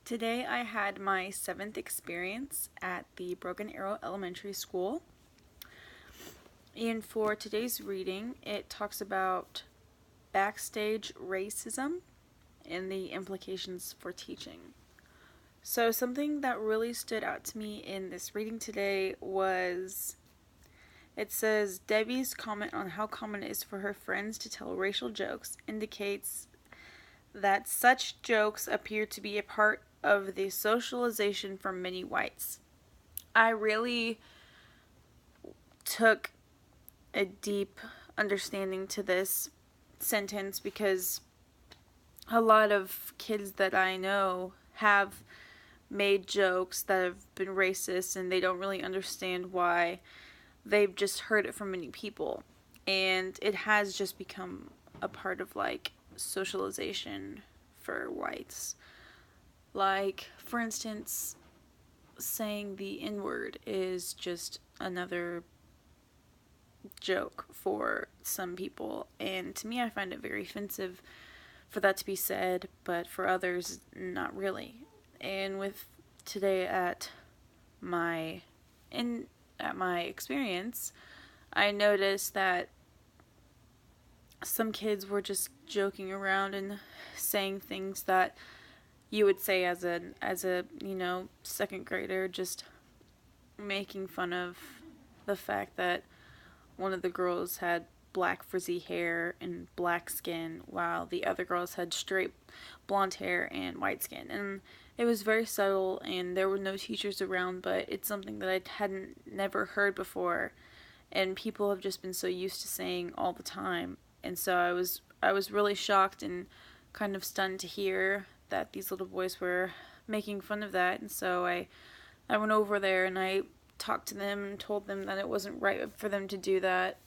Today I had my 7th experience at the Broken Arrow Elementary School. And for today's reading, it talks about backstage racism and the implications for teaching. So, something that really stood out to me in this reading today was it says Debbie's comment on how common it is for her friends to tell racial jokes indicates that such jokes appear to be a part of the socialization for many whites. I really took a deep understanding to this sentence because a lot of kids that I know have made jokes that have been racist and they don't really understand why. They've just heard it from many people, and it has just become a part of socialization for whites. Like, for instance, saying the N-word is just another joke for some people, and to me I find it very offensive for that to be said, but for others not really. And with today my at my experience, I noticed that some kids were just joking around and saying things that you would say as a second grader, just making fun of the fact that one of the girls had black frizzy hair and black skin while the other girls had straight blonde hair and white skin. And it was very subtle and there were no teachers around, but it's something that I hadn't never heard before, and people have just been so used to saying all the time. And so I was really shocked and kind of stunned to hear that these little boys were making fun of that. And so I went over there and I talked to them and told them that it wasn't right for them to do that,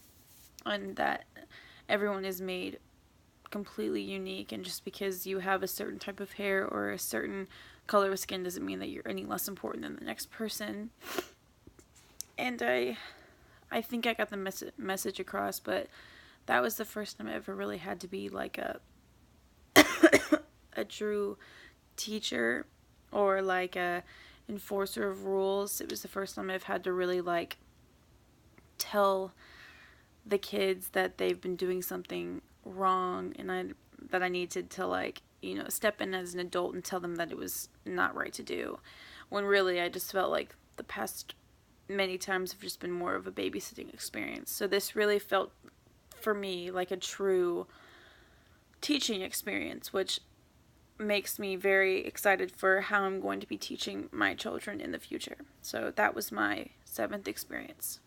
and that everyone is made completely unique, and just because you have a certain type of hair or a certain color of skin doesn't mean that you're any less important than the next person. And I think I got the message across, but that was the first time I ever really had to be like a true teacher or like a enforcer of rules. It was the first time I've had to really tell the kids that they've been doing something wrong, and I needed to step in as an adult and tell them that it was not right to do, when really I just felt like the past many times have just been more of a babysitting experience. So this really felt for me like a true teaching experience, which makes me very excited for how I'm going to be teaching my children in the future. So that was my 7th experience.